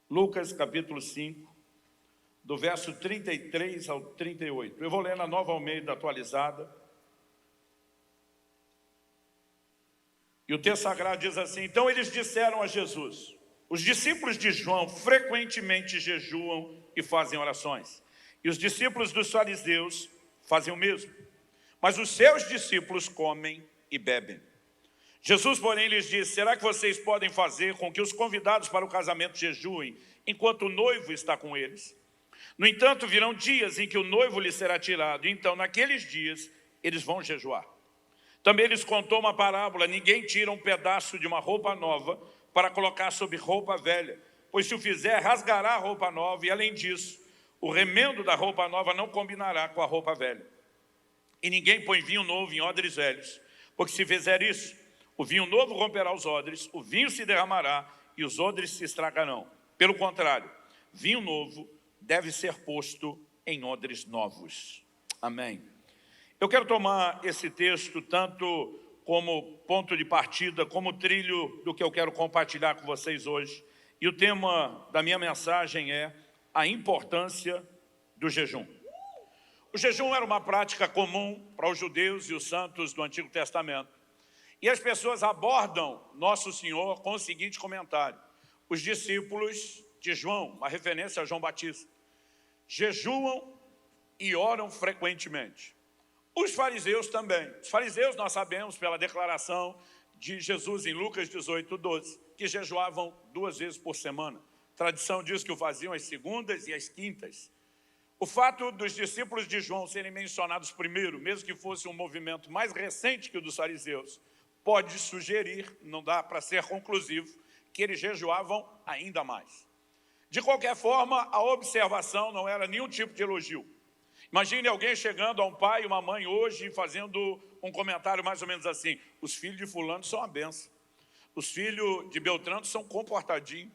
Lucas capítulo 5, do verso 33 ao 38. Eu vou ler na Nova Almeida atualizada. E o texto sagrado diz assim: então eles disseram a Jesus: os discípulos de João frequentemente jejuam e fazem orações, e os discípulos dos fariseus fazem o mesmo, mas os seus discípulos comem e bebem. Jesus, porém, lhes disse: será que vocês podem fazer com que os convidados para o casamento jejuem, enquanto o noivo está com eles? No entanto, virão dias em que o noivo lhes será tirado, e então, naqueles dias, eles vão jejuar. Também lhes contou uma parábola: ninguém tira um pedaço de uma roupa nova para colocar sobre roupa velha, pois se o fizer, rasgará a roupa nova, e além disso, o remendo da roupa nova não combinará com a roupa velha. E ninguém põe vinho novo em odres velhos, porque se fizer isso, o vinho novo romperá os odres, o vinho se derramará e os odres se estragarão. Pelo contrário, vinho novo deve ser posto em odres novos. Amém. Eu quero tomar esse texto tanto como ponto de partida, como trilho do que eu quero compartilhar com vocês hoje. E o tema da minha mensagem é a importância do jejum. O jejum era uma prática comum para os judeus e os santos do Antigo Testamento. E as pessoas abordam Nosso Senhor com o seguinte comentário: os discípulos de João, uma referência a João Batista, jejuam e oram frequentemente. Os fariseus também. Os fariseus, nós sabemos pela declaração de Jesus em Lucas 18, 12, que jejuavam 2 vezes por semana. A tradição diz que o faziam às segundas e às quintas. O fato dos discípulos de João serem mencionados primeiro, mesmo que fosse um movimento mais recente que o dos fariseus, pode sugerir, não dá para ser conclusivo, que eles jejuavam ainda mais. De qualquer forma, a observação não era nenhum tipo de elogio. Imagine alguém chegando a um pai e uma mãe hoje fazendo um comentário mais ou menos assim: os filhos de fulano são uma benção, os filhos de Beltrano são comportadinhos,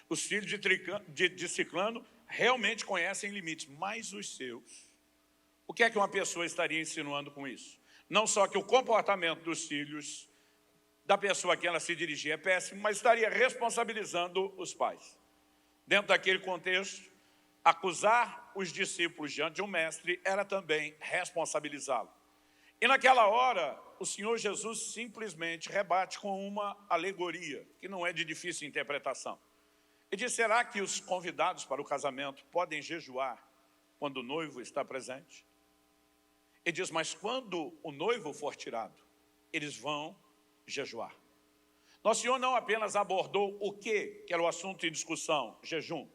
os filhos de Ciclano realmente conhecem limites, mas os seus. O que é que uma pessoa estaria insinuando com isso? Não só que o comportamento dos filhos da pessoa a quem ela se dirigia é péssimo, mas estaria responsabilizando os pais. Dentro daquele contexto, acusar os discípulos diante de um mestre era também responsabilizá-lo. E naquela hora, o Senhor Jesus simplesmente rebate com uma alegoria, que não é de difícil interpretação. Ele diz: será que os convidados para o casamento podem jejuar quando o noivo está presente? Ele diz: mas quando o noivo for tirado, eles vão jejuar. Nosso Senhor não apenas abordou o que era o assunto em discussão, jejum,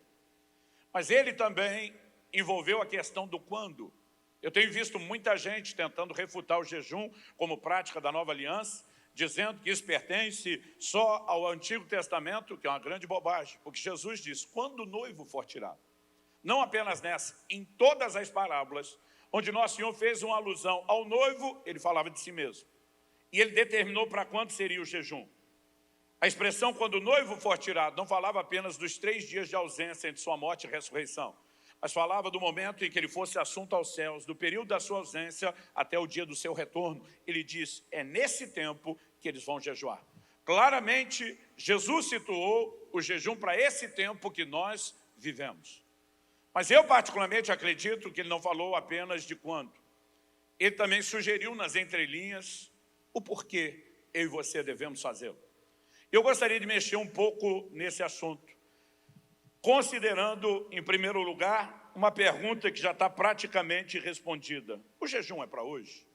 mas ele também envolveu a questão do quando. Eu tenho visto muita gente tentando refutar o jejum como prática da nova aliança, dizendo que isso pertence só ao Antigo Testamento, que é uma grande bobagem, porque Jesus diz: quando o noivo for tirado. Não apenas nessa, em todas as parábolas, onde Nosso Senhor fez uma alusão ao noivo, ele falava de si mesmo. E ele determinou para quando seria o jejum. A expressão quando o noivo for tirado não falava apenas dos 3 dias de ausência entre sua morte e ressurreição, mas falava do momento em que ele fosse assunto aos céus, do período da sua ausência até o dia do seu retorno. Ele diz: é nesse tempo que eles vão jejuar. Claramente, Jesus situou o jejum para esse tempo que nós vivemos. Mas eu particularmente acredito que ele não falou apenas de quando. Ele também sugeriu nas entrelinhas o porquê eu e você devemos fazê-lo. Eu gostaria de mexer um pouco nesse assunto, considerando, em primeiro lugar, uma pergunta que já está praticamente respondida: o jejum é para hoje?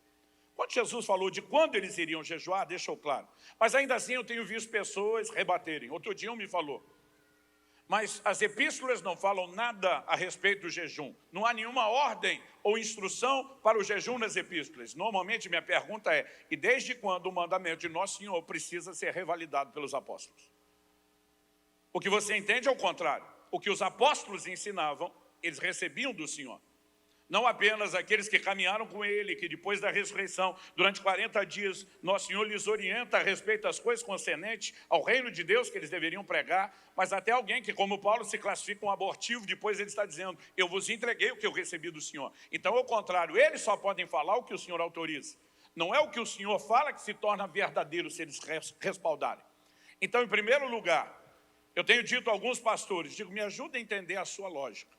Quando Jesus falou de quando eles iriam jejuar, deixou claro. Mas ainda assim eu tenho visto pessoas rebaterem. Outro dia um me falou: mas as epístolas não falam nada a respeito do jejum. Não há nenhuma ordem ou instrução para o jejum nas epístolas. Normalmente minha pergunta é: e desde quando o mandamento de Nosso Senhor precisa ser revalidado pelos apóstolos? O que você entende é o contrário. O que os apóstolos ensinavam, eles recebiam do Senhor. Não apenas aqueles que caminharam com ele, que depois da ressurreição, durante 40 dias, Nosso Senhor lhes orienta a respeito das coisas concernentes ao reino de Deus que eles deveriam pregar, mas até alguém que, como Paulo, se classifica um abortivo, depois ele está dizendo: eu vos entreguei o que eu recebi do Senhor. Então, ao contrário, eles só podem falar o que o Senhor autoriza. Não é o que o Senhor fala que se torna verdadeiro se eles respaldarem. Então, em primeiro lugar, Eu tenho dito a alguns pastores, digo, me ajuda a entender a sua lógica.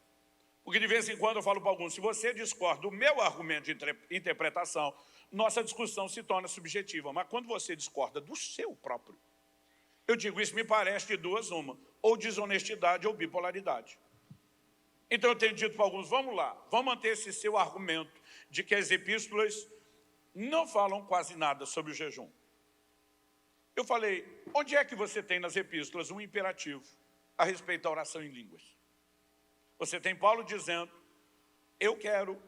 Porque de vez em quando eu falo para alguns, se você discorda do meu argumento de interpretação, nossa discussão se torna subjetiva. Mas quando você discorda do seu próprio, eu digo, isso me parece de duas uma, ou desonestidade ou bipolaridade. Então eu tenho dito para alguns, vamos lá, vamos manter esse seu argumento de que as epístolas não falam quase nada sobre o jejum. Eu falei, onde é que você tem nas epístolas um imperativo a respeito da oração em línguas? Você tem Paulo dizendo, eu quero,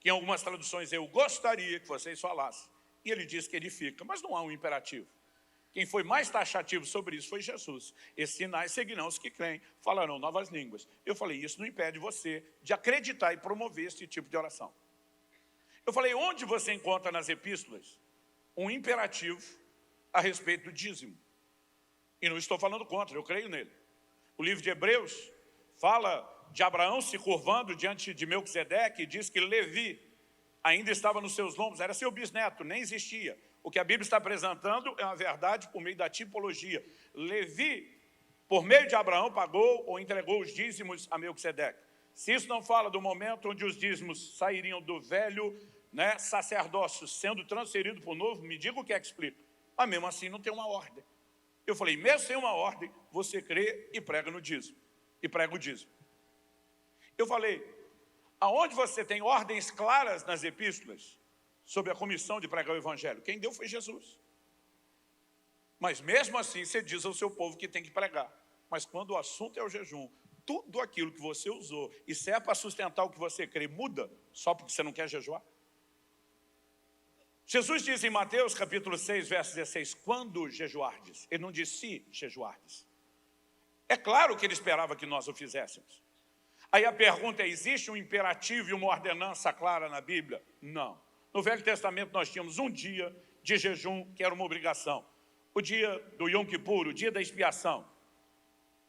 que em algumas traduções eu gostaria que vocês falassem. E ele diz que edifica, mas não há um imperativo. Quem foi mais taxativo sobre isso foi Jesus. Esses sinais seguirão os que creem, falarão novas línguas. Eu falei, isso não impede você de acreditar e promover esse tipo de oração. Eu falei, onde você encontra nas epístolas um imperativo a respeito do dízimo? E não estou falando contra, eu creio nele. O livro de Hebreus fala de Abraão se curvando diante de Melquisedeque e diz que Levi ainda estava nos seus lombos, era seu bisneto, nem existia. O que a Bíblia está apresentando é uma verdade por meio da tipologia. Levi, por meio de Abraão, pagou ou entregou os dízimos a Melquisedeque. Se isso não fala do momento onde os dízimos sairiam do velho sacerdócio, sendo transferido para o novo, me diga o que é que explica. Mas mesmo assim não tem uma ordem. Eu falei, mesmo sem uma ordem, você crê e prega no dízimo. E prega o dízimo. Eu falei, aonde você tem ordens claras nas epístolas sobre a comissão de pregar o evangelho? Quem deu foi Jesus. Mas mesmo assim você diz ao seu povo que tem que pregar. Mas quando o assunto é o jejum, tudo aquilo que você usou e se é para sustentar o que você crê, muda só porque você não quer jejuar? Jesus diz em Mateus capítulo 6, verso 16, quando jejuardes? Ele não diz se jejuardes. É claro que ele esperava que nós o fizéssemos. Aí a pergunta é, existe um imperativo e uma ordenança clara na Bíblia? Não. No Velho Testamento nós tínhamos um dia de jejum que era uma obrigação. O dia do Yom Kippur, o dia da expiação.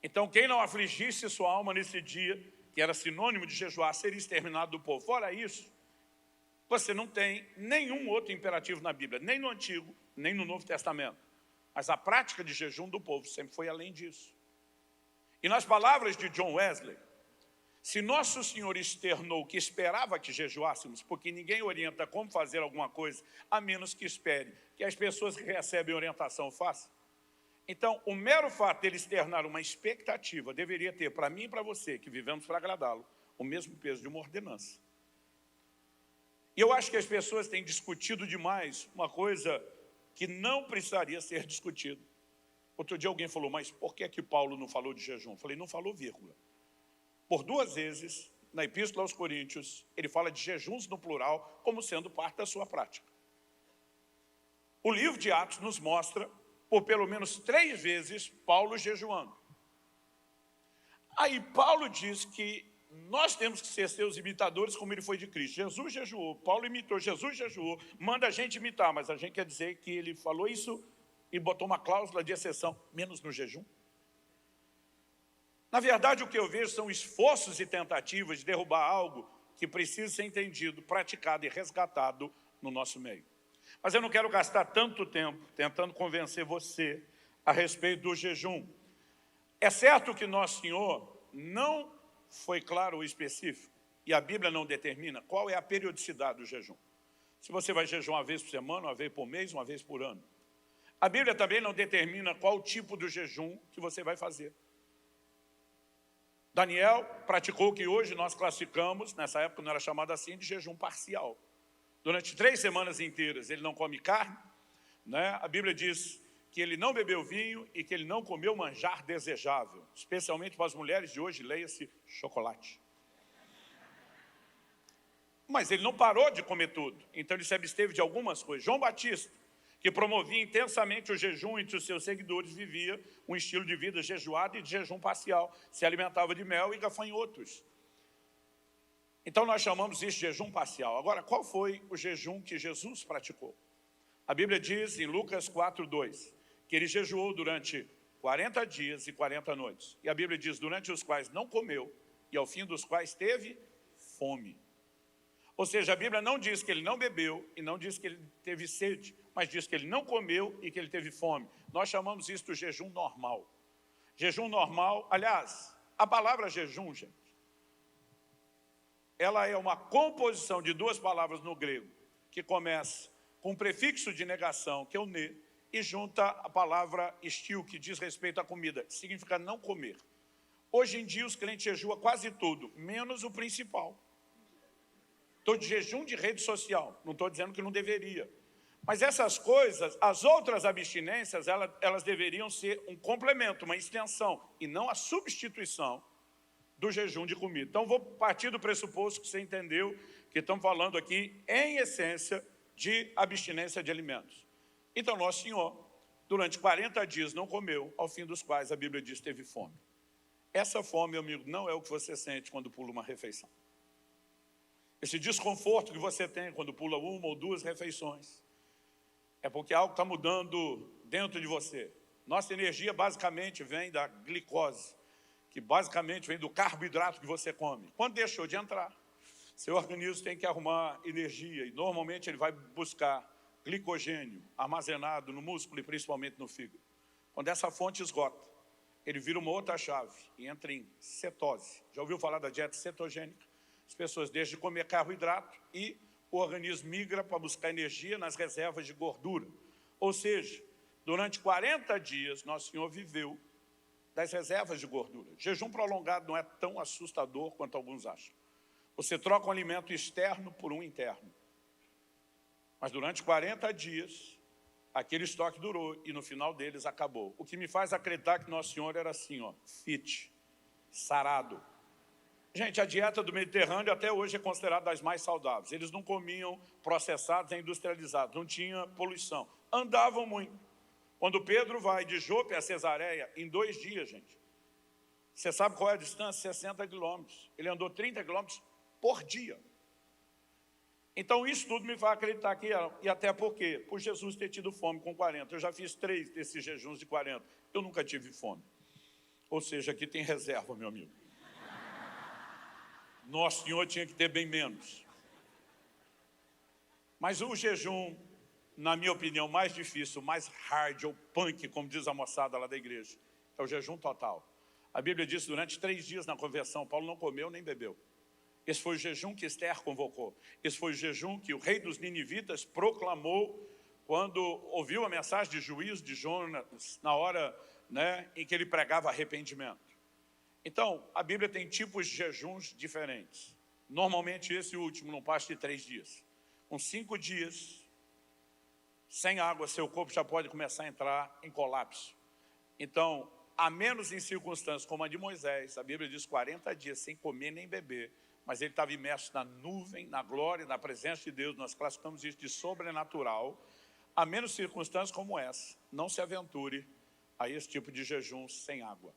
Então quem não afligisse sua alma nesse dia, que era sinônimo de jejuar, seria exterminado do povo. Fora isso, você não tem nenhum outro imperativo na Bíblia, nem no Antigo, nem no Novo Testamento. Mas a prática de jejum do povo sempre foi além disso. E nas palavras de John Wesley, se Nosso Senhor externou que esperava que jejuássemos, porque ninguém orienta como fazer alguma coisa, a menos que espere que as pessoas que recebem orientação façam. Então, o mero fato dele externar uma expectativa deveria ter, para mim e para você, que vivemos para agradá-lo, o mesmo peso de uma ordenança. E eu acho que as pessoas têm discutido demais uma coisa que não precisaria ser discutida. Outro dia alguém falou, mas por que Paulo não falou de jejum? Eu falei, não falou vírgula. Por duas vezes, na Epístola aos Coríntios, ele fala de jejuns no plural como sendo parte da sua prática. O livro de Atos nos mostra, por pelo menos 3 vezes, Paulo jejuando. Aí Paulo diz que nós temos que ser seus imitadores como ele foi de Cristo. Jesus jejuou, Paulo imitou, Jesus jejuou, manda a gente imitar, mas a gente quer dizer que ele falou isso e botou uma cláusula de exceção, menos no jejum. Na verdade, o que eu vejo são esforços e tentativas de derrubar algo que precisa ser entendido, praticado e resgatado no nosso meio. Mas eu não quero gastar tanto tempo tentando convencer você a respeito do jejum. É certo que Nosso Senhor não foi claro ou específico, e a Bíblia não determina qual é a periodicidade do jejum. Se você vai jejuar uma vez por semana, uma vez por mês, uma vez por ano. A Bíblia também não determina qual tipo de jejum que você vai fazer. Daniel praticou o que hoje nós classificamos, nessa época não era chamado assim, de jejum parcial. Durante 3 semanas inteiras ele não come carne, A Bíblia diz que ele não bebeu vinho e que ele não comeu manjar desejável, especialmente para as mulheres de hoje, leia-se chocolate. Mas ele não parou de comer tudo, então ele se absteve de algumas coisas. João Batista, que promovia intensamente o jejum entre os seus seguidores, vivia um estilo de vida jejuado e de jejum parcial, se alimentava de mel e gafanhotos. Então nós chamamos isso de jejum parcial. Agora, qual foi o jejum que Jesus praticou? A Bíblia diz em Lucas 4:2, que ele jejuou durante 40 dias e 40 noites. E a Bíblia diz, durante os quais não comeu e ao fim dos quais teve fome. Ou seja, a Bíblia não diz que ele não bebeu e não diz que ele teve sede, mas diz que ele não comeu e que ele teve fome. Nós chamamos isso de jejum normal. Jejum normal, aliás, a palavra jejum, gente, ela é uma composição de duas palavras no grego, que começa com um prefixo de negação, que é o ne, e junta a palavra estio, que diz respeito à comida, que significa não comer. Hoje em dia os crentes jejuam quase tudo, menos o principal. Estou de jejum de rede social, não estou dizendo que não deveria. Mas essas coisas, as outras abstinências, elas deveriam ser um complemento, uma extensão, e não a substituição do jejum de comida. Então, vou partir do pressuposto que você entendeu que estamos falando aqui, em essência, de abstinência de alimentos. Então, Nosso Senhor, durante 40 dias não comeu, ao fim dos quais a Bíblia diz que teve fome. Essa fome, meu amigo, não é o que você sente quando pula uma refeição. Esse desconforto que você tem quando pula uma ou duas refeições, é porque algo está mudando dentro de você. Nossa energia basicamente vem da glicose, que basicamente vem do carboidrato que você come. Quando deixou de entrar, seu organismo tem que arrumar energia, e normalmente ele vai buscar glicogênio armazenado no músculo e principalmente no fígado. Quando essa fonte esgota, ele vira uma outra chave e entra em cetose. Já ouviu falar da dieta cetogênica? As pessoas deixam de comer carboidrato e o organismo migra para buscar energia nas reservas de gordura. Ou seja, durante 40 dias, Nosso Senhor viveu das reservas de gordura. Jejum prolongado não é tão assustador quanto alguns acham. Você troca um alimento externo por um interno. Mas durante 40 dias, aquele estoque durou e no final deles acabou. O que me faz acreditar que Nosso Senhor era assim, fit, sarado. Gente, a dieta do Mediterrâneo até hoje é considerada das mais saudáveis. Eles não comiam processados e industrializados, não tinha poluição. Andavam muito. Quando Pedro vai de Jope a Cesareia, em 2 dias, gente, você sabe qual é a distância? 60 quilômetros. Ele andou 30 quilômetros por dia. Então isso tudo me faz acreditar que, e até porque, por Jesus ter tido fome com 40, eu já fiz 3 desses jejuns de 40, eu nunca tive fome. Ou seja, aqui tem reserva, meu amigo. Nosso Senhor tinha que ter bem menos. Mas o jejum, na minha opinião, mais difícil, mais hard ou punk, como diz a moçada lá da igreja, é o jejum total. A Bíblia diz que durante 3 dias na conversão, Paulo não comeu nem bebeu. Esse foi o jejum que Esther convocou. Esse foi o jejum que o rei dos ninivitas proclamou quando ouviu a mensagem de juízo de Jonas, na hora, em que ele pregava arrependimento. Então, a Bíblia tem tipos de jejuns diferentes. Normalmente esse último não passa de 3 dias. Com 5 dias, sem água, seu corpo já pode começar a entrar em colapso. Então, a menos em circunstâncias como a de Moisés, a Bíblia diz 40 dias sem comer nem beber, mas ele estava imerso na nuvem, na glória, na presença de Deus. Nós classificamos isso de sobrenatural. A menos circunstâncias como essa, não se aventure a esse tipo de jejum sem água.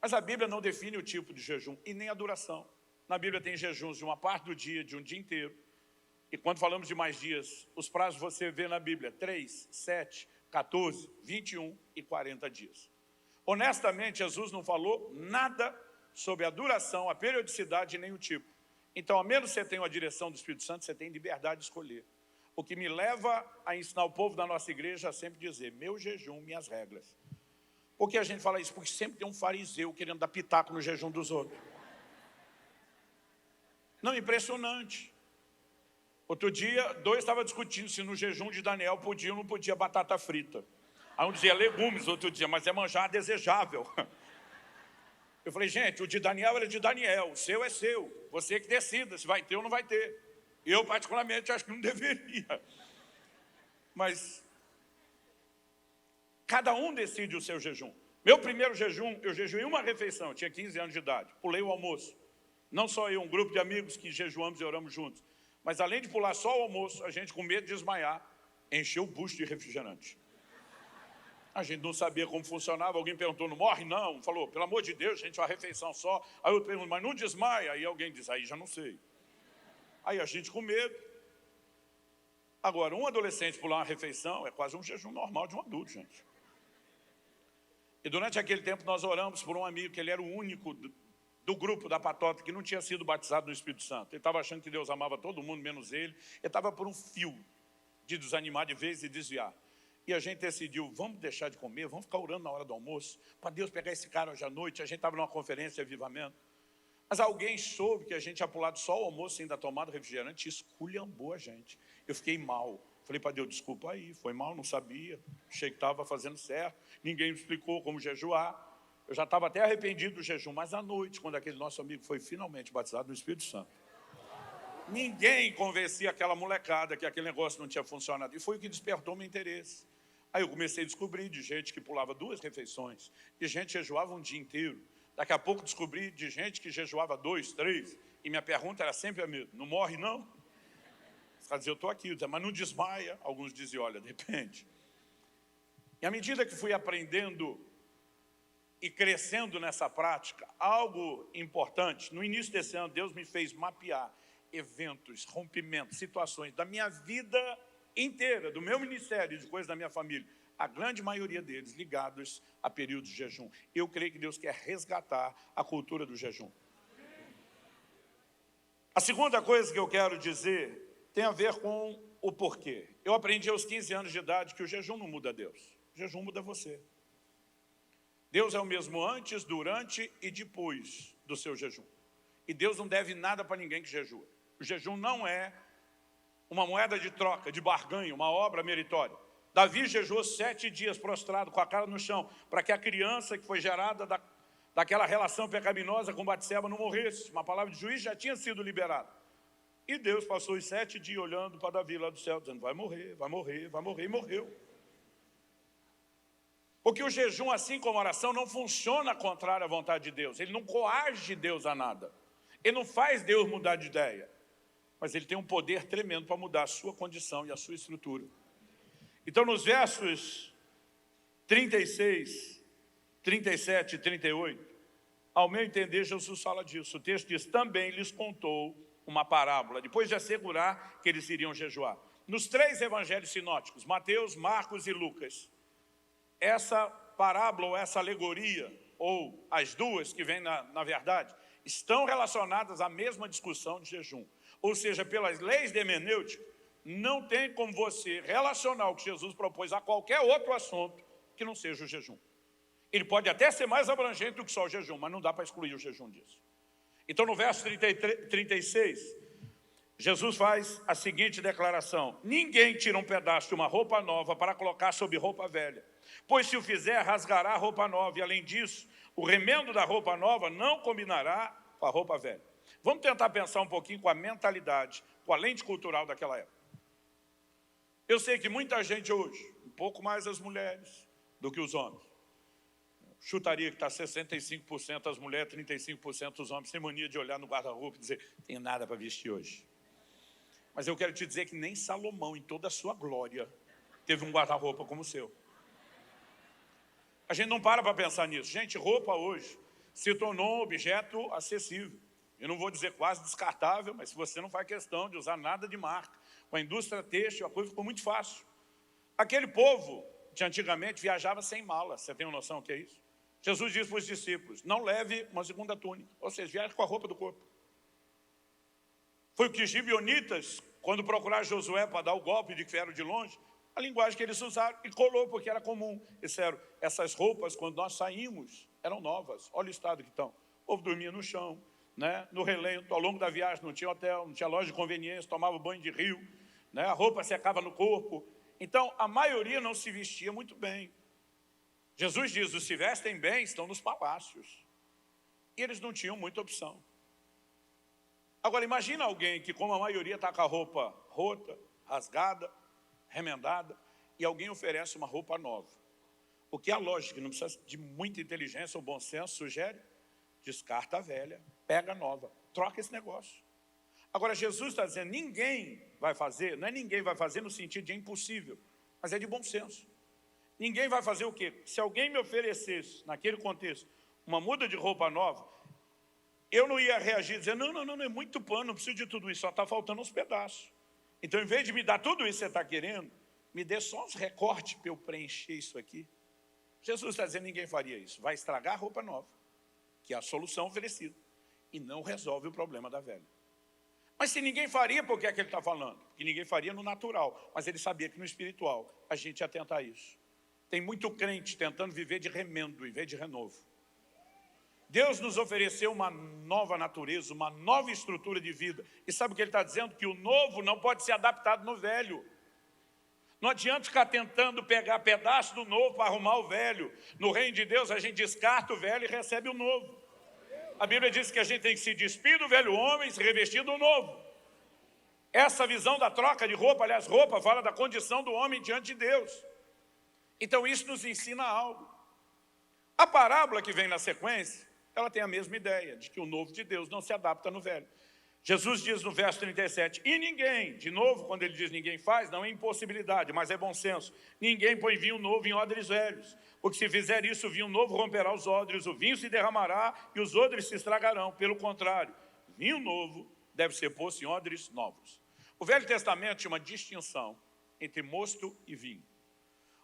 Mas a Bíblia não define o tipo de jejum e nem a duração. Na Bíblia tem jejuns de uma parte do dia, de um dia inteiro. E quando falamos de mais dias, os prazos você vê na Bíblia 3, 7, 14, 21 e 40 dias. Honestamente, Jesus não falou nada sobre a duração, a periodicidade nem o tipo. Então, a menos que você tenha uma direção do Espírito Santo, você tem liberdade de escolher. O que me leva a ensinar o povo da nossa igreja a sempre dizer, meu jejum, minhas regras. Por que a gente fala isso? Porque sempre tem um fariseu querendo dar pitaco no jejum dos outros. Não, impressionante. Outro dia, 2 estavam discutindo se no jejum de Daniel podia ou não podia batata frita. Aí um dizia legumes, outro dizia, mas é manjar desejável. Eu falei, gente, o de Daniel era de Daniel, o seu é seu. Você que decida se vai ter ou não vai ter. Eu, particularmente, acho que não deveria. Mas cada um decide o seu jejum. Meu primeiro jejum, eu jejuei uma refeição, eu tinha 15 anos de idade. Pulei o almoço. Não só eu, um grupo de amigos que jejuamos e oramos juntos. Mas além de pular só o almoço, a gente com medo de desmaiar, encheu o bucho de refrigerante. A gente não sabia como funcionava, alguém perguntou, não morre? Não. Falou, pelo amor de Deus, gente, uma refeição só. Aí eu pergunto, mas não desmaia? Aí alguém diz, aí já não sei. Aí a gente com medo. Agora, um adolescente pular uma refeição é quase um jejum normal de um adulto, gente. E durante aquele tempo nós oramos por um amigo, que ele era o único do grupo da patota que não tinha sido batizado no Espírito Santo. Ele estava achando que Deus amava todo mundo, menos ele. Ele estava por um fio de desanimar de vez e desviar. E a gente decidiu, vamos deixar de comer, vamos ficar orando na hora do almoço, para Deus pegar esse cara hoje à noite. A gente estava numa conferência de avivamento. Mas alguém soube que a gente tinha pulado só o almoço e ainda tomado refrigerante e esculhambou a gente. Eu fiquei mal. Falei para Deus, desculpa aí, foi mal, não sabia. Achei que estava fazendo certo. Ninguém me explicou como jejuar. Eu já estava até arrependido do jejum. Mas à noite, quando aquele nosso amigo foi finalmente batizado no Espírito Santo, ninguém convencia aquela molecada que aquele negócio não tinha funcionado. E foi o que despertou meu interesse. Aí eu comecei a descobrir de gente que pulava 2 refeições, de gente que jejuava um dia inteiro. Daqui a pouco descobri de gente que jejuava 2, 3. E minha pergunta era sempre a mesma, não morre não? Quer dizer, eu estou aqui, mas não desmaia. Alguns diziam, olha, depende. E à medida que fui aprendendo e crescendo nessa prática, algo importante, no início desse ano, Deus me fez mapear eventos, rompimentos, situações da minha vida inteira, do meu ministério, de coisas da minha família, a grande maioria deles ligados a períodos de jejum. Eu creio que Deus quer resgatar a cultura do jejum. A segunda coisa que eu quero dizer tem a ver com o porquê. Eu aprendi aos 15 anos de idade que o jejum não muda Deus, o jejum muda você. Deus é o mesmo antes, durante e depois do seu jejum. E Deus não deve nada para ninguém que jejua. O jejum não é uma moeda de troca, de barganho, uma obra meritória. Davi jejuou 7 dias prostrado, com a cara no chão, para que a criança que foi gerada daquela relação pecaminosa com Batseba não morresse. Uma palavra de juízo já tinha sido liberada. E Deus passou os 7 dias olhando para Davi lá do céu, dizendo, vai morrer, vai morrer, vai morrer, e morreu. Porque o jejum, assim como a oração, não funciona contrário à vontade de Deus. Ele não coage Deus a nada. Ele não faz Deus mudar de ideia. Mas ele tem um poder tremendo para mudar a sua condição e a sua estrutura. Então, nos versos 36, 37 e 38, ao meu entender, Jesus fala disso. O texto diz, também lhes contou uma parábola, depois de assegurar que eles iriam jejuar. Nos 3 evangelhos sinóticos, Mateus, Marcos e Lucas, essa parábola ou essa alegoria, ou as duas que vêm na verdade, estão relacionadas à mesma discussão de jejum. Ou seja, pelas leis de hermenêutica, não tem como você relacionar o que Jesus propôs a qualquer outro assunto que não seja o jejum. Ele pode até ser mais abrangente do que só o jejum, mas não dá para excluir o jejum disso. Então, no verso 36, Jesus faz a seguinte declaração, ninguém tira um pedaço de uma roupa nova para colocar sobre roupa velha, pois se o fizer, rasgará a roupa nova, e além disso, o remendo da roupa nova não combinará com a roupa velha. Vamos tentar pensar um pouquinho com a mentalidade, com a lente cultural daquela época. Eu sei que muita gente hoje, um pouco mais as mulheres do que os homens, chutaria que está 65% as mulheres, 35% os homens, sem mania de olhar no guarda-roupa e dizer, tenho nada para vestir hoje. Mas eu quero te dizer que nem Salomão, em toda a sua glória, teve um guarda-roupa como o seu. A gente não para pensar nisso. Gente, roupa hoje se tornou um objeto acessível. Eu não vou dizer quase descartável, mas se você não faz questão de usar nada de marca, com a indústria têxtil, a coisa ficou muito fácil. Aquele povo de antigamente viajava sem mala. Você tem uma noção do que é isso? Jesus disse para os discípulos, não leve uma segunda túnica, ou seja, viaje com a roupa do corpo. Foi o que os gibeonitas, quando procuraram Josué para dar o golpe de que vieram de longe, a linguagem que eles usaram, e colou porque era comum. Disseram, essas roupas, quando nós saímos, eram novas. Olha o estado que estão. O povo dormia no chão, né? No relento, ao longo da viagem, não tinha hotel, não tinha loja de conveniência, tomava banho de rio, né? A roupa secava no corpo. Então, a maioria não se vestia muito bem. Jesus diz, os que se vestem bem estão nos palácios. E eles não tinham muita opção. Agora, imagina alguém que, como a maioria está com a roupa rota, rasgada, remendada, e alguém oferece uma roupa nova. O que a lógica, não precisa de muita inteligência ou bom senso, sugere, descarta a velha, pega a nova, troca esse negócio. Agora, Jesus está dizendo, ninguém vai fazer, não é ninguém vai fazer no sentido de impossível, mas é de bom senso. Ninguém vai fazer o quê? Se alguém me oferecesse, naquele contexto, uma muda de roupa nova, eu não ia reagir dizendo, não, é muito pano, não preciso de tudo isso, só está faltando uns pedaços. Então, em vez de me dar tudo isso que você está querendo, me dê só uns recortes para eu preencher isso aqui. Jesus está dizendo, ninguém faria isso. Vai estragar a roupa nova, que é a solução oferecida, e não resolve o problema da velha. Mas se ninguém faria, por que é que ele está falando? Porque ninguém faria no natural, mas ele sabia que no espiritual a gente ia tentar isso. Tem muito crente tentando viver de remendo em vez de renovo. Deus nos ofereceu uma nova natureza, uma nova estrutura de vida. E sabe o que ele está dizendo? Que o novo não pode ser adaptado no velho. Não adianta ficar tentando pegar pedaço do novo para arrumar o velho. No reino de Deus a gente descarta o velho e recebe o novo. A Bíblia diz que a gente tem que se despir do velho homem e se revestir do novo. Essa visão da troca de roupa, aliás, roupa fala da condição do homem diante de Deus. Então isso nos ensina algo. A parábola que vem na sequência, ela tem a mesma ideia, de que o novo de Deus não se adapta no velho. Jesus diz no verso 37, e ninguém, de novo, quando ele diz ninguém faz, não é impossibilidade, mas é bom senso. Ninguém põe vinho novo em odres velhos, porque se fizer isso, o vinho novo romperá os odres, o vinho se derramará e os odres se estragarão. Pelo contrário, vinho novo deve ser posto em odres novos. O Velho Testamento tinha uma distinção entre mosto e vinho.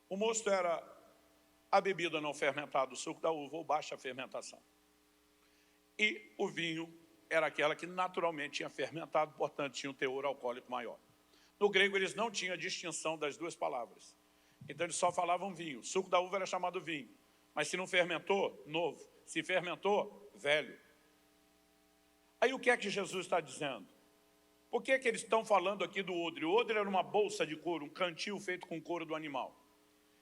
O mosto era a bebida não fermentada, o suco da uva ou baixa fermentação. E o vinho era aquela que naturalmente tinha fermentado, portanto tinha um teor alcoólico maior. No grego eles não tinham a distinção das duas palavras. Então eles só falavam vinho. O suco da uva era chamado vinho. Mas se não fermentou, novo. Se fermentou, velho. Aí o que é que Jesus está dizendo? Por que é que eles estão falando aqui do odre? O odre era uma bolsa de couro, um cantil feito com couro do animal.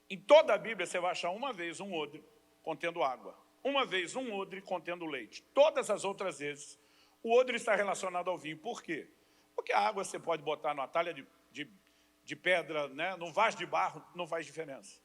Em toda a Bíblia você vai achar uma vez um odre contendo água. Uma vez um odre contendo leite. Todas as outras vezes o odre está relacionado ao vinho. Por quê? Porque a água você pode botar numa talha de pedra, né? Num vaso de barro, não faz diferença.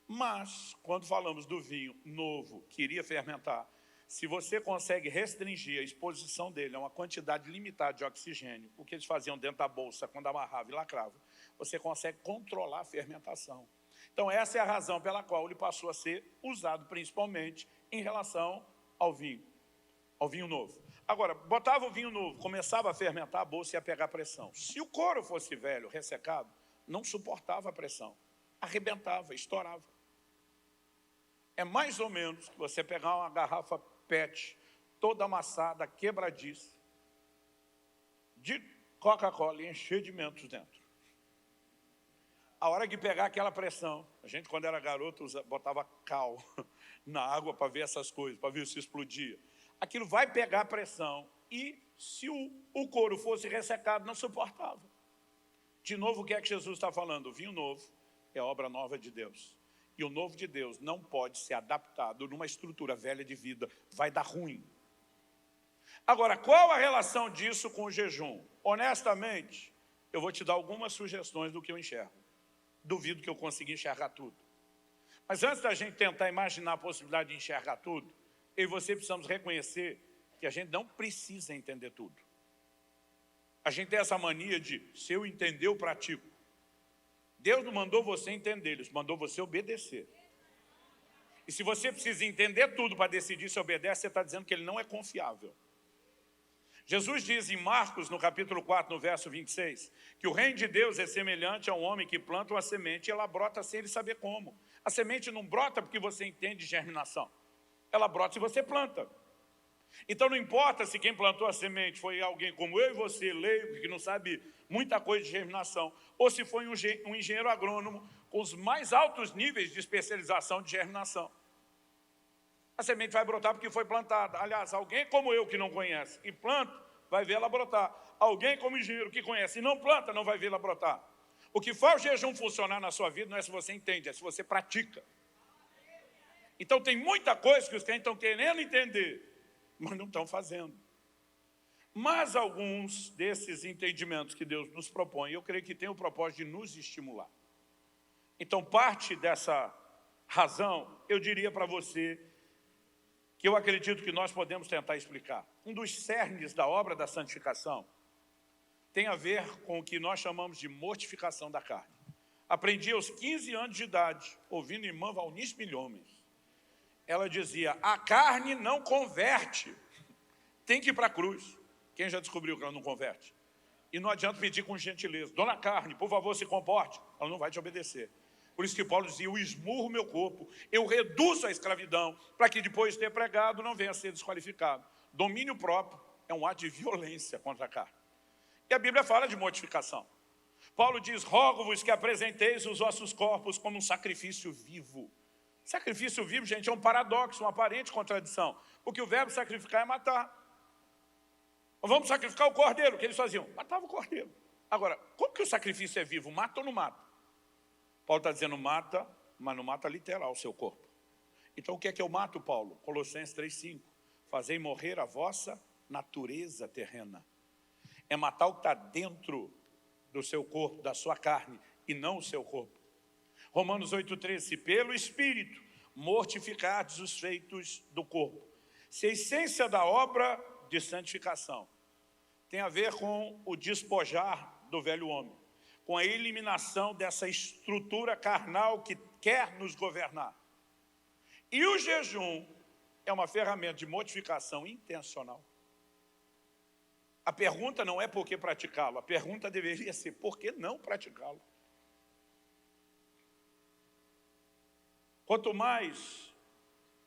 Mas, quando falamos do vinho novo, que iria fermentar, se você consegue restringir a exposição dele a uma quantidade limitada de oxigênio, o que eles faziam dentro da bolsa, quando amarrava e lacrava, você consegue controlar a fermentação. Então, essa é a razão pela qual ele passou a ser usado principalmente em relação ao vinho novo. Agora, botava o vinho novo, começava a fermentar, a bolsa ia pegar pressão. Se o couro fosse velho, ressecado, não suportava a pressão. Arrebentava, estourava. É mais ou menos que você pegar uma garrafa PET, toda amassada, quebradiça, de Coca-Cola e encher de mentos dentro. A hora de pegar aquela pressão, a gente quando era garoto botava cal na água para ver essas coisas, para ver se explodia. Aquilo vai pegar a pressão e se o couro fosse ressecado, não suportava. De novo, o que é que Jesus está falando? O vinho novo é obra nova de Deus. E o novo de Deus não pode ser adaptado numa estrutura velha de vida. Vai dar ruim. Agora, qual a relação disso com o jejum? Honestamente, eu vou te dar algumas sugestões do que eu enxergo. Duvido que eu consiga enxergar tudo. Mas antes da gente tentar imaginar a possibilidade de enxergar tudo, eu e você precisamos reconhecer que a gente não precisa entender tudo. A gente tem essa mania de, se eu entender, eu pratico. Deus não mandou você entender, Ele mandou você obedecer. E se você precisa entender tudo para decidir se obedece, você está dizendo que Ele não é confiável. Jesus diz em Marcos, no capítulo 4, no verso 26, que o reino de Deus é semelhante a um homem que planta uma semente e ela brota sem ele saber como. A semente não brota porque você entende de germinação. Ela brota se você planta. Então não importa se quem plantou a semente foi alguém como eu e você, leigo, que não sabe muita coisa de germinação, ou se foi um engenheiro agrônomo com os mais altos níveis de especialização de germinação. A semente vai brotar porque foi plantada. Aliás, alguém como eu que não conhece e planta, vai ver ela brotar. Alguém como engenheiro que conhece e não planta, não vai ver ela brotar. O que faz o jejum funcionar na sua vida não é se você entende, é se você pratica. Então tem muita coisa que os crentes estão querendo entender, mas não estão fazendo. Mas alguns desses entendimentos que Deus nos propõe, eu creio que tem o propósito de nos estimular. Então, parte dessa razão, eu diria para você, que eu acredito que nós podemos tentar explicar. Um dos cernes da obra da santificação tem a ver com o que nós chamamos de mortificação da carne. Aprendi aos 15 anos de idade, ouvindo a irmã Valnice Milhomens. Ela dizia, a carne não converte, tem que ir para a cruz. Quem já descobriu que ela não converte? E não adianta pedir com gentileza, dona carne, por favor, se comporte. Ela não vai te obedecer. Por isso que Paulo dizia, eu esmurro meu corpo, eu reduzo a escravidão, para que depois de ter pregado não venha a ser desqualificado. Domínio próprio é um ato de violência contra a carne. E a Bíblia fala de mortificação. Paulo diz, rogo-vos que apresenteis os vossos corpos como um sacrifício vivo. Sacrifício vivo, gente, é um paradoxo, uma aparente contradição. Porque o verbo sacrificar é matar. Vamos sacrificar o cordeiro, o que eles faziam? Matavam o cordeiro. Agora, como que o sacrifício é vivo? Mata ou não mata? Paulo está dizendo mata, mas não mata literal o seu corpo. Então o que é que eu mato, Paulo? Colossenses 3,5. Fazei morrer a vossa natureza terrena. É matar o que está dentro do seu corpo, da sua carne, e não o seu corpo. Romanos 8,13. Pelo Espírito, mortificardes os feitos do corpo. Se a essência da obra de santificação tem a ver com o despojar do velho homem, com a eliminação dessa estrutura carnal que quer nos governar. E o jejum é uma ferramenta de mortificação intencional. A pergunta não é por que praticá-lo, a pergunta deveria ser por que não praticá-lo. Quanto mais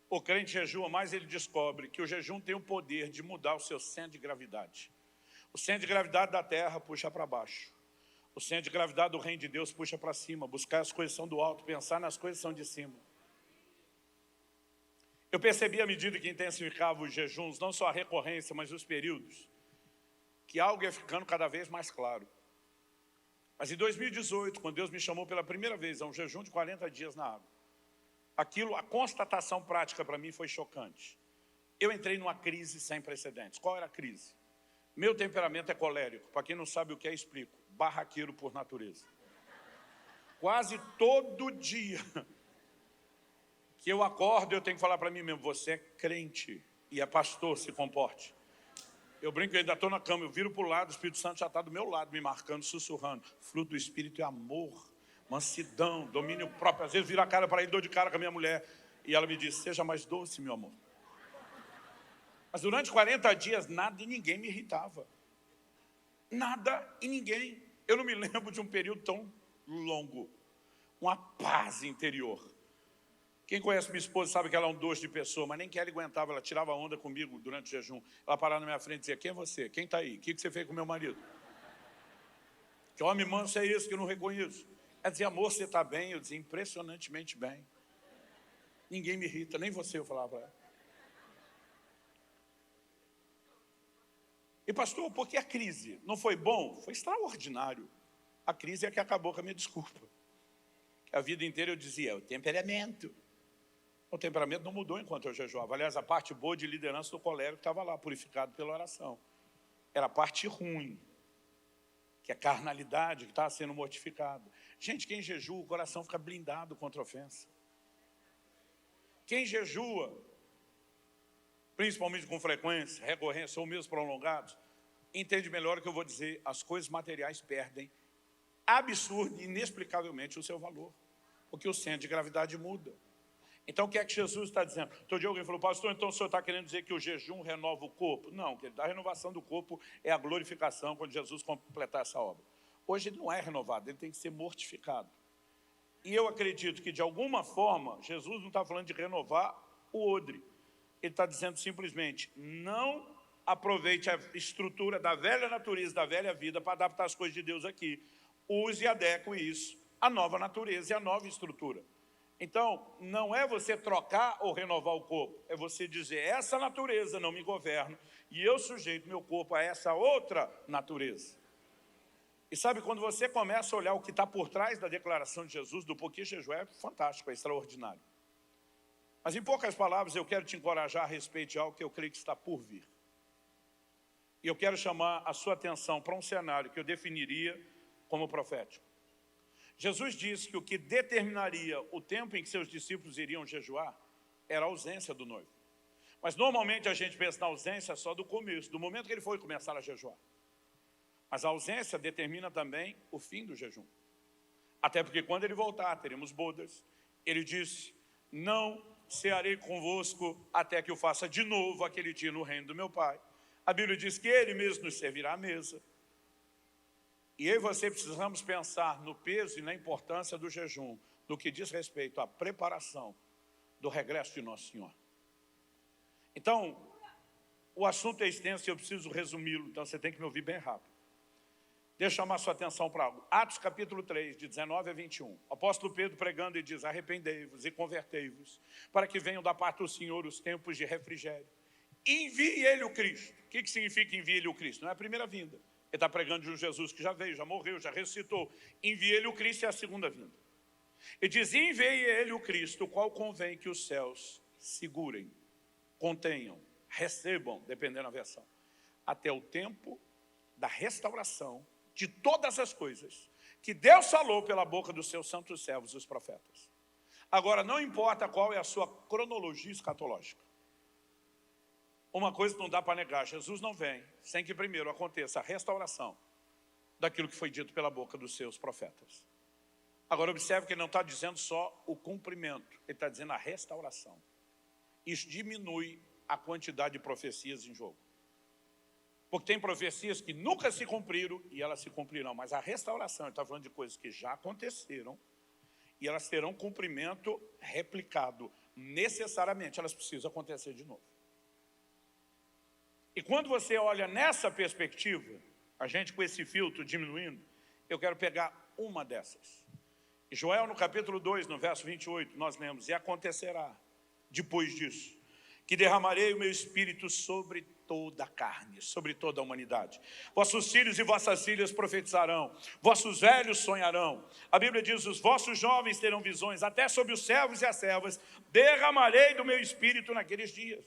o crente jejua, mais ele descobre que o jejum tem o poder de mudar o seu centro de gravidade. O centro de gravidade da terra puxa para baixo. O centro de gravidade do reino de Deus puxa para cima, buscar as coisas que são do alto, pensar nas coisas que são de cima. Eu percebi à medida que intensificava os jejuns, não só a recorrência, mas os períodos, que algo ia ficando cada vez mais claro. Mas em 2018, quando Deus me chamou pela primeira vez a um jejum de 40 dias na água, a constatação prática para mim foi chocante. Eu entrei numa crise sem precedentes. Qual era a crise? Meu temperamento é colérico. Para quem não sabe o que é, explico. Barraqueiro por natureza. Quase todo dia que eu acordo, eu tenho que falar para mim mesmo, você é crente e é pastor, se comporte. Eu brinco, eu ainda estou na cama, eu viro para o lado, o Espírito Santo já está do meu lado, me marcando, sussurrando. Fruto do Espírito é amor, mansidão, domínio próprio. Às vezes viro a cara para ele, dou de cara com a minha mulher, e ela me diz, seja mais doce, meu amor. Mas durante 40 dias, nada e ninguém me irritava. Nada e ninguém. Eu não me lembro de um período tão longo. Uma paz interior. Quem conhece minha esposa sabe que ela é um doce de pessoa, mas nem que ela aguentava, ela tirava onda comigo durante o jejum. Ela parava na minha frente e dizia, quem é você? Quem está aí? O que você fez com meu marido? Que homem manso é esse que eu não reconheço? Ela dizia, amor, você está bem? Eu dizia, impressionantemente bem. Ninguém me irrita, nem você, eu falava para ela. E pastor, por que a crise? Não foi bom? Foi extraordinário. A crise é que acabou com a minha desculpa. A vida inteira eu dizia, o temperamento. O temperamento não mudou enquanto eu jejuava. Aliás, a parte boa de liderança do colérico estava lá, purificado pela oração. Era a parte ruim, que é a carnalidade que estava sendo mortificada. Gente, quem jejua, o coração fica blindado contra a ofensa. Quem jejua, principalmente com frequência, recorrência ou mesmo prolongados, entende melhor o que eu vou dizer, as coisas materiais perdem absurdo e inexplicavelmente o seu valor, porque o centro de gravidade muda. Então o que é que Jesus está dizendo? Outro dia alguém falou, pastor, então o senhor está querendo dizer que o jejum renova o corpo? Não, querido, a renovação do corpo é a glorificação quando Jesus completar essa obra. Hoje ele não é renovado, ele tem que ser mortificado. E eu acredito que de alguma forma, Jesus não está falando de renovar o odre. Ele está dizendo simplesmente, não aproveite a estrutura da velha natureza, da velha vida, para adaptar as coisas de Deus aqui. Use e adeque isso à nova natureza e à nova estrutura. Então, não é você trocar ou renovar o corpo, é você dizer, essa natureza não me governa e eu sujeito meu corpo a essa outra natureza. E sabe, quando você começa a olhar o que está por trás da declaração de Jesus, do porquê jejuar, é fantástico, é extraordinário. Mas, em poucas palavras, eu quero te encorajar a respeito de algo que eu creio que está por vir. E eu quero chamar a sua atenção para um cenário que eu definiria como profético. Jesus disse que o que determinaria o tempo em que seus discípulos iriam jejuar era a ausência do noivo. Mas, normalmente, a gente pensa na ausência só do começo, do momento que ele foi começar a jejuar. Mas a ausência determina também o fim do jejum. Até porque quando ele voltar, teremos bodas. Ele disse, não cearei convosco até que eu faça de novo aquele dia no reino do meu Pai. A Bíblia diz que ele mesmo nos servirá à mesa. E eu e você precisamos pensar no peso e na importância do jejum, no que diz respeito à preparação do regresso de Nosso Senhor. Então, o assunto é extenso e eu preciso resumi-lo, então você tem que me ouvir bem rápido. Deixa eu chamar sua atenção para algo. Atos capítulo 3, de 19 a 21. O apóstolo Pedro pregando e diz: arrependei-vos e convertei-vos, para que venham da parte do Senhor os tempos de refrigério. Envie ele o Cristo. O que significa envie ele o Cristo? Não é a primeira vinda. Ele está pregando de um Jesus que já veio, já morreu, já ressuscitou. Envie ele o Cristo é a segunda vinda. Ele diz: envie ele o Cristo, o qual convém que os céus segurem, contenham, recebam, dependendo da versão, até o tempo da restauração de todas as coisas que Deus falou pela boca dos seus santos servos, os profetas. Agora, não importa qual é a sua cronologia escatológica. Uma coisa não dá para negar: Jesus não vem sem que primeiro aconteça a restauração daquilo que foi dito pela boca dos seus profetas. Agora, observe que ele não está dizendo só o cumprimento, ele está dizendo a restauração. Isso diminui a quantidade de profecias em jogo. Porque tem profecias que nunca se cumpriram e elas se cumprirão. Mas a restauração, ele está falando de coisas que já aconteceram e elas terão cumprimento replicado. Necessariamente, elas precisam acontecer de novo. E quando você olha nessa perspectiva, a gente com esse filtro diminuindo, eu quero pegar uma dessas. E Joel, no capítulo 2, no verso 28, nós lemos: e acontecerá, depois disso, que derramarei o meu espírito sobre toda a carne, sobre toda a humanidade. Vossos filhos e vossas filhas profetizarão, vossos velhos sonharão. A Bíblia diz: os vossos jovens terão visões, até sobre os servos e as servas derramarei do meu espírito naqueles dias.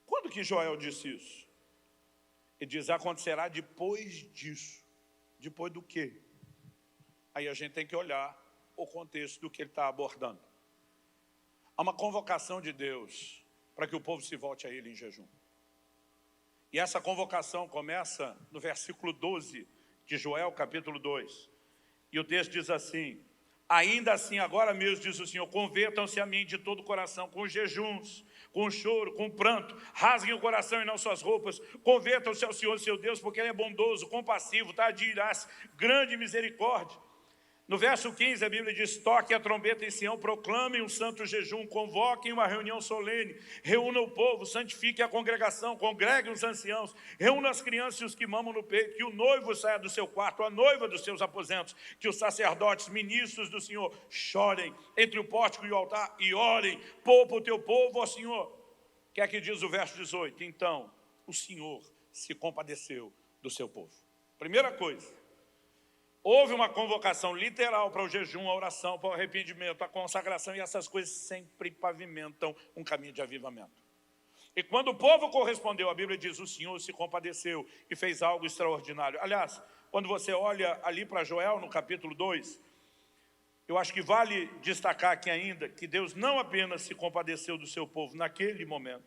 Quando que Joel disse isso? Ele diz: acontecerá depois disso. Depois do quê? Aí a gente tem que olhar o contexto do que ele está abordando. Há uma convocação de Deus para que o povo se volte a Ele em jejum. E essa convocação começa no versículo 12 de Joel, capítulo 2. E o texto diz assim: ainda assim, agora mesmo, diz o Senhor, convertam-se a mim de todo o coração, com jejuns, com choro, com pranto, rasguem o coração e não suas roupas, convertam-se ao Senhor seu Deus, porque Ele é bondoso, compassivo, tardio em ira, grande misericórdia. No verso 15, a Bíblia diz: toquem a trombeta em Sião, proclamem um santo jejum, convoquem uma reunião solene, reúnam o povo, santifiquem a congregação, congreguem os anciãos, reúnam as crianças e os que mamam no peito, que o noivo saia do seu quarto, a noiva dos seus aposentos, que os sacerdotes, ministros do Senhor, chorem entre o pórtico e o altar e orem, poupa o teu povo, ó Senhor. O que é que diz o verso 18? Então, o Senhor se compadeceu do seu povo. Primeira coisa, houve uma convocação literal para o jejum, a oração, para o arrependimento, a consagração, e essas coisas sempre pavimentam um caminho de avivamento. E quando o povo correspondeu, a Bíblia diz: o Senhor se compadeceu e fez algo extraordinário. Aliás, quando você olha ali para Joel, no capítulo 2, eu acho que vale destacar aqui ainda que Deus não apenas se compadeceu do seu povo naquele momento,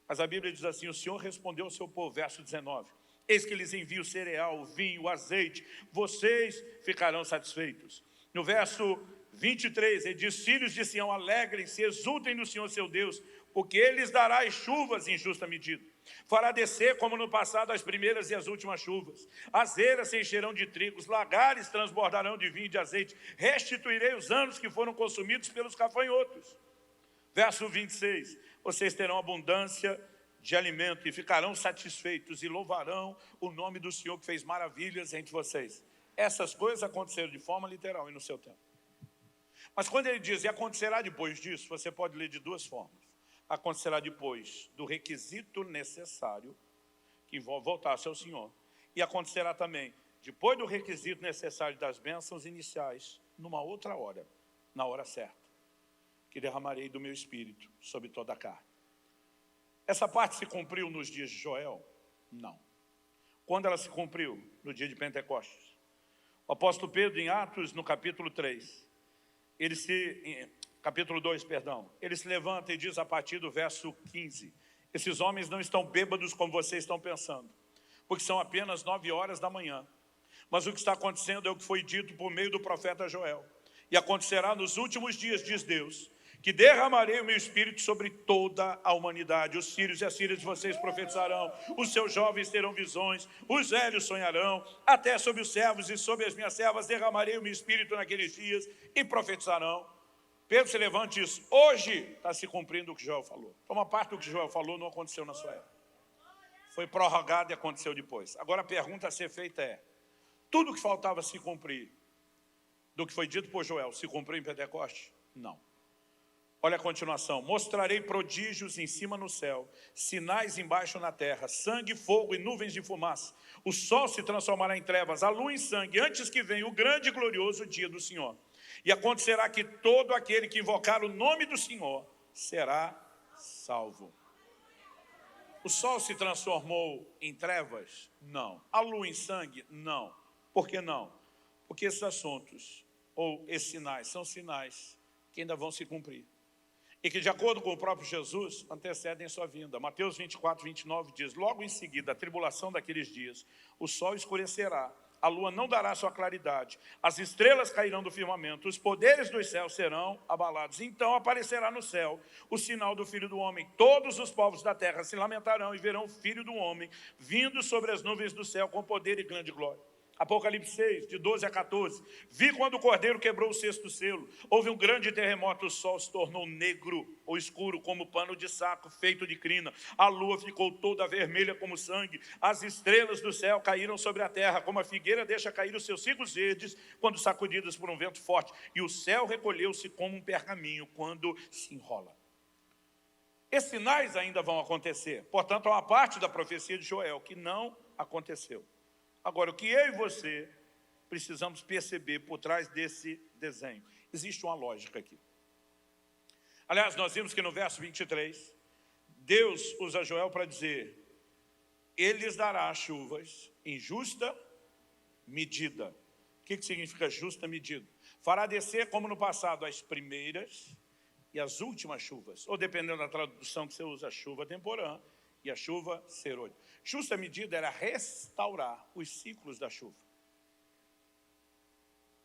mas a Bíblia diz assim: o Senhor respondeu ao seu povo, verso 19: eis que lhes envio o cereal, o vinho, o azeite, vocês ficarão satisfeitos. No verso 23, ele diz: filhos de Sião, alegrem-se, exultem no Senhor seu Deus, porque Ele lhes dará as chuvas em justa medida. Fará descer, como no passado, as primeiras e as últimas chuvas. As eiras se encherão de trigo, os lagares transbordarão de vinho e de azeite. Restituirei os anos que foram consumidos pelos gafanhotos. Verso 26, vocês terão abundância de alimento e ficarão satisfeitos e louvarão o nome do Senhor que fez maravilhas entre vocês. Essas coisas aconteceram de forma literal e no seu tempo. Mas quando ele diz: e acontecerá depois disso, você pode ler de duas formas. Acontecerá depois do requisito necessário, que envolve voltar-se ao Senhor. E acontecerá também depois do requisito necessário das bênçãos iniciais, numa outra hora, na hora certa, que derramarei do meu espírito sobre toda a carne. Essa parte se cumpriu nos dias de Joel? Não. Quando ela se cumpriu? No dia de Pentecostes. O apóstolo Pedro, em Atos, no capítulo 3, capítulo 2, perdão, ele se levanta e diz a partir do verso 15: esses homens não estão bêbados como vocês estão pensando, porque são apenas 9 horas da manhã. Mas o que está acontecendo é o que foi dito por meio do profeta Joel. E acontecerá nos últimos dias, diz Deus, que derramarei o meu espírito sobre toda a humanidade. Os filhos e as filhas de vocês profetizarão, os seus jovens terão visões, os velhos sonharão, até sobre os servos e sobre as minhas servas derramarei o meu espírito naqueles dias e profetizarão. Pedro se levanta e diz: hoje está se cumprindo o que Joel falou. Então, uma parte do que Joel falou não aconteceu na sua época. foi prorrogado e aconteceu depois. Agora a pergunta a ser feita é, tudo que faltava se cumprir do que foi dito por Joel, se cumpriu em Pentecostes? Não. Olha a continuação. Mostrarei prodígios em cima no céu, sinais embaixo na terra, sangue, fogo e nuvens de fumaça. O sol se transformará em trevas, a lua em sangue, antes que venha o grande e glorioso dia do Senhor. E acontecerá que todo aquele que invocar o nome do Senhor será salvo. O sol se transformou em trevas? Não. A lua em sangue? Não. Por que não? Porque esses assuntos, ou esses sinais, são sinais que ainda vão se cumprir. E que, de acordo com o próprio Jesus, antecedem sua vinda. Mateus 24, 29 diz, logo em seguida, a tribulação daqueles dias, o sol escurecerá, a lua não dará sua claridade, as estrelas cairão do firmamento, os poderes dos céus serão abalados. Então aparecerá no céu o sinal do Filho do Homem. Todos os povos da terra se lamentarão e verão o Filho do Homem vindo sobre as nuvens do céu com poder e grande glória. Apocalipse 6, de 12 a 14. Vi quando o cordeiro quebrou o sexto selo. Houve um grande terremoto, o sol se tornou negro ou escuro como pano de saco feito de crina. A lua ficou toda vermelha como sangue. As estrelas do céu caíram sobre a terra, como a figueira deixa cair os seus ciclos verdes quando sacudidas por um vento forte. E o céu recolheu-se como um pergaminho quando se enrola. Esses sinais ainda vão acontecer. Portanto, há uma parte da profecia de Joel que não aconteceu. Agora, o que eu e você precisamos perceber por trás desse desenho? Existe uma lógica aqui. Aliás, nós vimos que no verso 23, Deus usa Joel para dizer, ele lhes dará chuvas em justa medida. O que significa justa medida? Fará descer, como no passado, as primeiras e as últimas chuvas. Ou, dependendo da tradução que você usa, a chuva temporã e a chuva serôdia. Justa medida era restaurar os ciclos da chuva.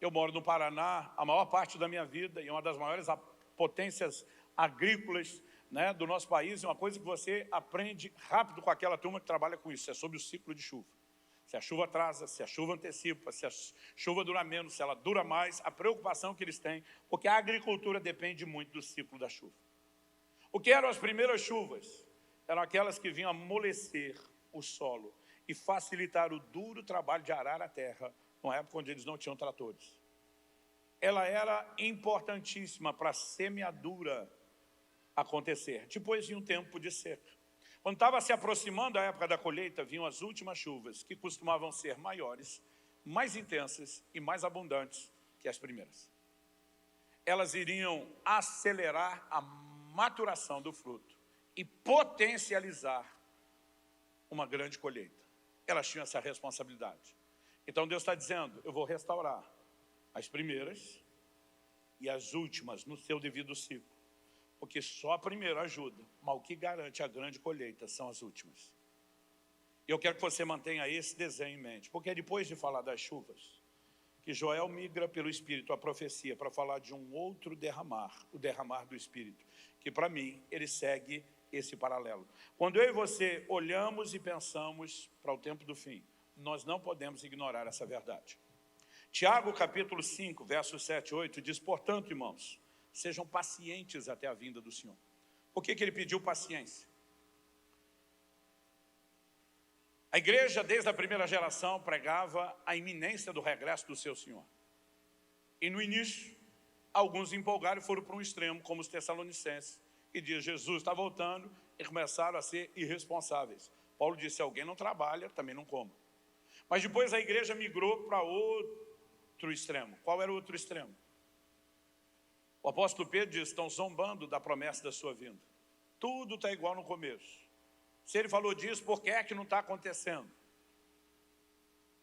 Eu moro no Paraná, a maior parte da minha vida, e uma das maiores potências agrícolas, né, do nosso país, é uma coisa que você aprende rápido com aquela turma que trabalha com isso, é sobre o ciclo de chuva. Se a chuva atrasa, se a chuva antecipa, se a chuva dura menos, se ela dura mais, a preocupação que eles têm, porque a agricultura depende muito do ciclo da chuva. O que eram as primeiras chuvas? Eram aquelas que vinham amolecer o solo e facilitar o duro trabalho de arar a terra, numa época onde eles não tinham tratores. Ela era importantíssima para a semeadura acontecer. Depois vinha um tempo de seca. Quando estava se aproximando a época da colheita, vinham as últimas chuvas, que costumavam ser maiores, mais intensas e mais abundantes que as primeiras. Elas iriam acelerar a maturação do fruto e potencializar uma grande colheita. Elas tinham essa responsabilidade. Então Deus está dizendo, eu vou restaurar as primeiras e as últimas no seu devido ciclo. Porque só a primeira ajuda, mas o que garante a grande colheita são as últimas. Eu quero que você mantenha esse desenho em mente, porque é depois de falar das chuvas, que Joel migra pelo Espírito, a profecia, para falar de um outro derramar, o derramar do Espírito, que para mim, ele segue esse paralelo. Quando eu e você olhamos e pensamos para o tempo do fim, nós não podemos ignorar essa verdade. Tiago, capítulo 5, versos 7 e 8, diz, portanto, irmãos, sejam pacientes até a vinda do Senhor. Por que ele pediu paciência? A igreja, desde a primeira geração, pregava a iminência do regresso do seu Senhor. E no início, alguns empolgaram e foram para um extremo, como os Tessalonicenses, e diz, Jesus está voltando, e começaram a ser irresponsáveis. Paulo disse, se alguém não trabalha, também não coma. Mas depois a igreja migrou para outro extremo. Qual era o outro extremo? O apóstolo Pedro diz, estão zombando da promessa da sua vinda. Tudo está igual no começo. Se ele falou disso, por que é que não está acontecendo?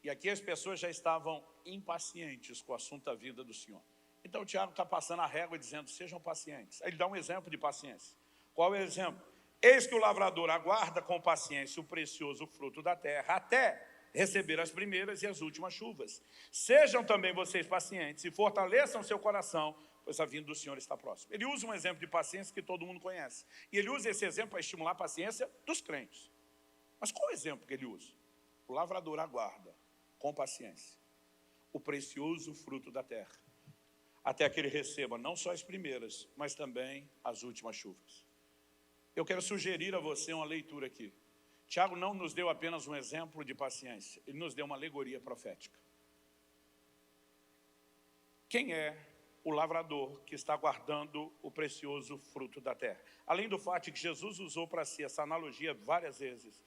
E aqui as pessoas já estavam impacientes com o assunto da vida do Senhor. Então o Tiago está passando a régua dizendo, sejam pacientes. Aí ele dá um exemplo de paciência. Qual é o exemplo? Eis que o lavrador aguarda com paciência o precioso fruto da terra, até receber as primeiras e as últimas chuvas. Sejam também vocês pacientes e fortaleçam seu coração, pois a vinda do Senhor está próxima. Ele usa um exemplo de paciência que todo mundo conhece. E ele usa esse exemplo para estimular a paciência dos crentes. Mas qual é o exemplo que ele usa? O lavrador aguarda com paciência o precioso fruto da terra, até que ele receba não só as primeiras, mas também as últimas chuvas. Eu quero sugerir a você uma leitura aqui. Tiago não nos deu apenas um exemplo de paciência, ele nos deu uma alegoria profética. Quem é o lavrador que está guardando o precioso fruto da terra? Além do fato de que Jesus usou para si essa analogia várias vezes,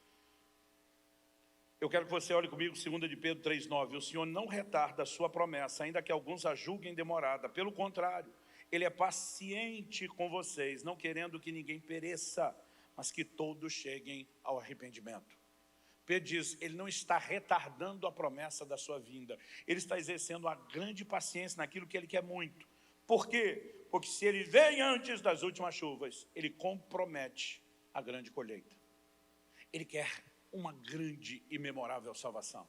eu quero que você olhe comigo 2 de Pedro 3,9. O Senhor não retarda a sua promessa, ainda que alguns a julguem demorada. Pelo contrário, Ele é paciente com vocês, não querendo que ninguém pereça, mas que todos cheguem ao arrependimento. Pedro diz, Ele não está retardando a promessa da sua vinda. Ele está exercendo uma grande paciência naquilo que Ele quer muito. Por quê? Porque se Ele vem antes das últimas chuvas, Ele compromete a grande colheita. Ele quer uma grande e memorável salvação.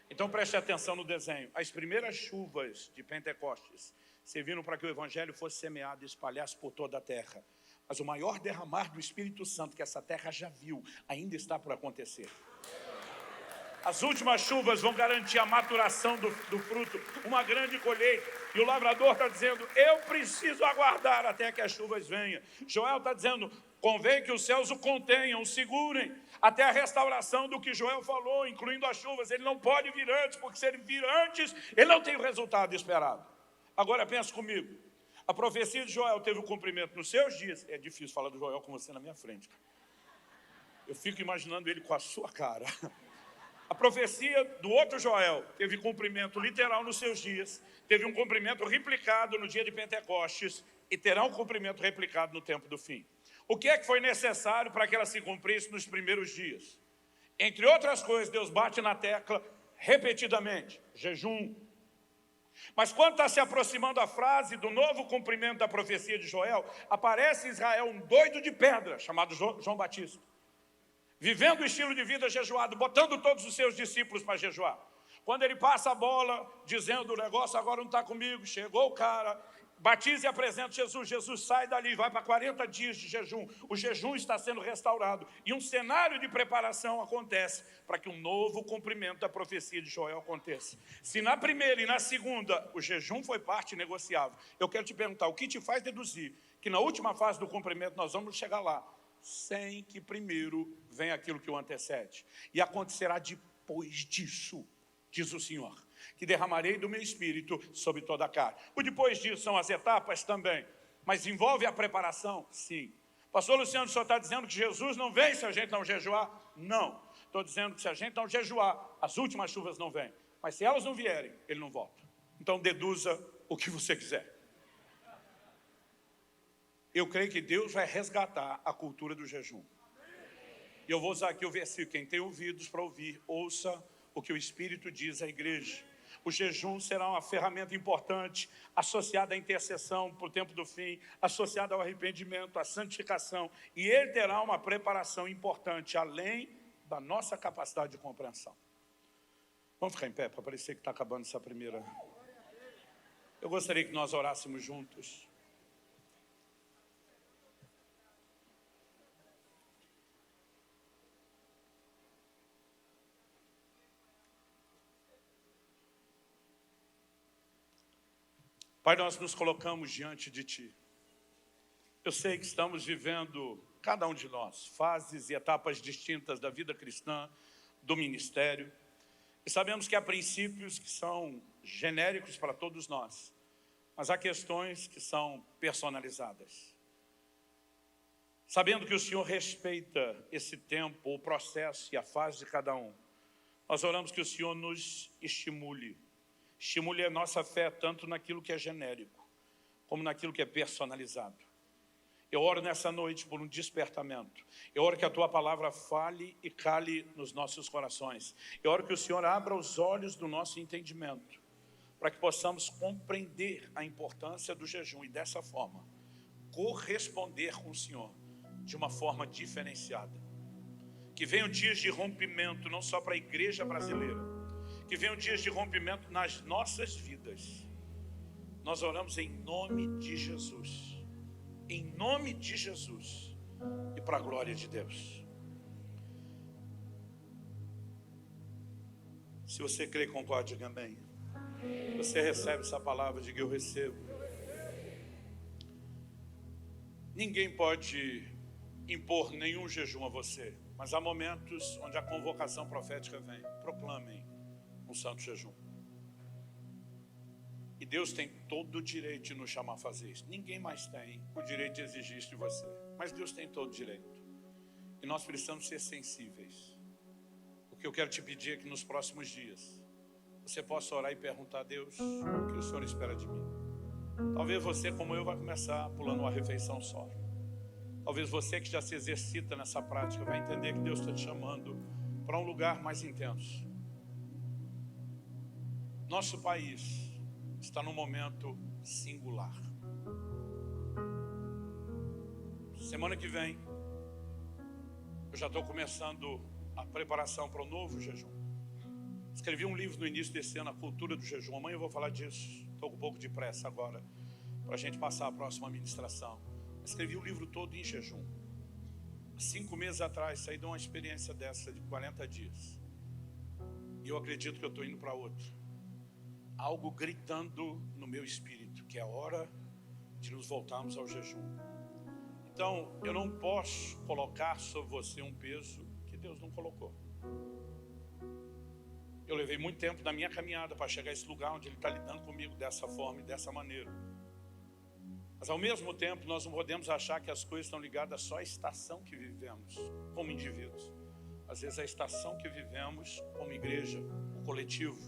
Então preste atenção no desenho. As primeiras chuvas de Pentecostes serviram para que o Evangelho fosse semeado e espalhasse por toda a terra. Mas o maior derramar do Espírito Santo que essa terra já viu, ainda está por acontecer. As últimas chuvas vão garantir a maturação do fruto, uma grande colheita. E o lavrador está dizendo, eu preciso aguardar até que as chuvas venham. Joel está dizendo, convém que os céus o contenham, o segurem, até a restauração do que Joel falou, incluindo as chuvas. Ele não pode vir antes, porque se ele vir antes, ele não tem o resultado esperado. Agora pensa comigo, a profecia de Joel teve o cumprimento nos seus dias. É difícil falar do Joel com você na minha frente. Eu fico imaginando ele com a sua cara. A profecia do outro Joel teve cumprimento literal nos seus dias, teve um cumprimento replicado no dia de Pentecostes e terá um cumprimento replicado no tempo do fim. O que é que foi necessário para que ela se cumprisse nos primeiros dias? Entre outras coisas, Deus bate na tecla repetidamente, jejum. Mas quando está se aproximando a frase do novo cumprimento da profecia de Joel, aparece em Israel um doido de pedra, chamado João Batista, vivendo o estilo de vida jejuado, botando todos os seus discípulos para jejuar. Quando ele passa a bola, dizendo, o negócio agora não está comigo, chegou o cara, batiza e apresenta Jesus. Jesus sai dali, vai para 40 dias de jejum. O jejum está sendo restaurado. E um cenário de preparação acontece para que um novo cumprimento da profecia de Joel aconteça. Se na primeira e na segunda o jejum foi parte negociável, eu quero te perguntar, o que te faz deduzir que na última fase do cumprimento nós vamos chegar lá, sem que primeiro venha aquilo que o antecede? E acontecerá depois disso, diz o Senhor, que derramarei do meu espírito sobre toda a carne. O depois disso são as etapas também, mas envolve a preparação? Sim. Pastor Luciano, o senhor está dizendo que Jesus não vem se a gente não jejuar? Não. Estou dizendo que se a gente não jejuar, as últimas chuvas não vêm. Mas se elas não vierem, ele não volta. Então deduza o que você quiser. Eu creio que Deus vai resgatar a cultura do jejum. E eu vou usar aqui o versículo, quem tem ouvidos para ouvir, ouça o que o Espírito diz à igreja. O jejum será uma ferramenta importante, associada à intercessão para o tempo do fim, associada ao arrependimento, à santificação. E ele terá uma preparação importante, além da nossa capacidade de compreensão. Vamos ficar em pé para parecer que está acabando essa primeira. Eu gostaria que nós orássemos juntos. Pai, nós nos colocamos diante de Ti. Eu sei que estamos vivendo, cada um de nós, fases e etapas distintas da vida cristã, do ministério. E sabemos que há princípios que são genéricos para todos nós, mas há questões que são personalizadas. Sabendo que o Senhor respeita esse tempo, o processo e a fase de cada um, nós oramos que o Senhor nos estimule a nossa fé tanto naquilo que é genérico, como naquilo que é personalizado. Eu oro nessa noite por um despertamento. Eu oro que a Tua palavra fale e cale nos nossos corações. Eu oro que o Senhor abra os olhos do nosso entendimento, para que possamos compreender a importância do jejum e dessa forma, corresponder com o Senhor de uma forma diferenciada. Que venham dias de rompimento, não só para a igreja brasileira, que venham dias de rompimento nas nossas vidas. Nós oramos em nome de Jesus. Em nome de Jesus. E para a glória de Deus. Se você crê e concorda, diga amém. Você recebe essa palavra, diga eu recebo. Ninguém pode impor nenhum jejum a você, mas há momentos onde a convocação profética vem. Proclamem um santo jejum. E Deus tem todo o direito de nos chamar a fazer isso. Ninguém mais tem o direito de exigir isso de você, mas Deus tem todo o direito. E nós precisamos ser sensíveis. O que eu quero te pedir é que nos próximos dias você possa orar e perguntar a Deus o que o Senhor espera de mim. Talvez você, como eu, vai começar pulando uma refeição só. Talvez você que já se exercita nessa prática vai entender que Deus está te chamando para um lugar mais intenso. Nosso país está num momento singular. Semana que vem, eu já estou começando a preparação para o novo jejum. Escrevi um livro no início desse ano, A Cultura do Jejum. Amanhã eu vou falar disso. Estou com um pouco de pressa agora, para a gente passar a próxima ministração. Escrevi o livro todo em jejum. 5 meses atrás, saí de uma experiência dessa de 40 dias. E eu acredito que eu estou indo para outro. Algo gritando no meu espírito, que é a hora de nos voltarmos ao jejum. Então, eu não posso colocar sobre você um peso que Deus não colocou. Eu levei muito tempo na minha caminhada para chegar a esse lugar onde Ele está lidando comigo dessa forma e dessa maneira. Mas ao mesmo tempo, nós não podemos achar que as coisas estão ligadas só à estação que vivemos como indivíduos. Às vezes a estação que vivemos como igreja, o coletivo.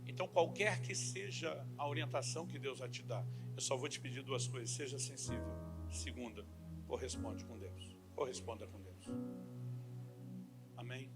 Então, qualquer que seja a orientação que Deus vai te dar, eu só vou te pedir 2 coisas. Seja sensível. Segunda, corresponda com Deus. Amém?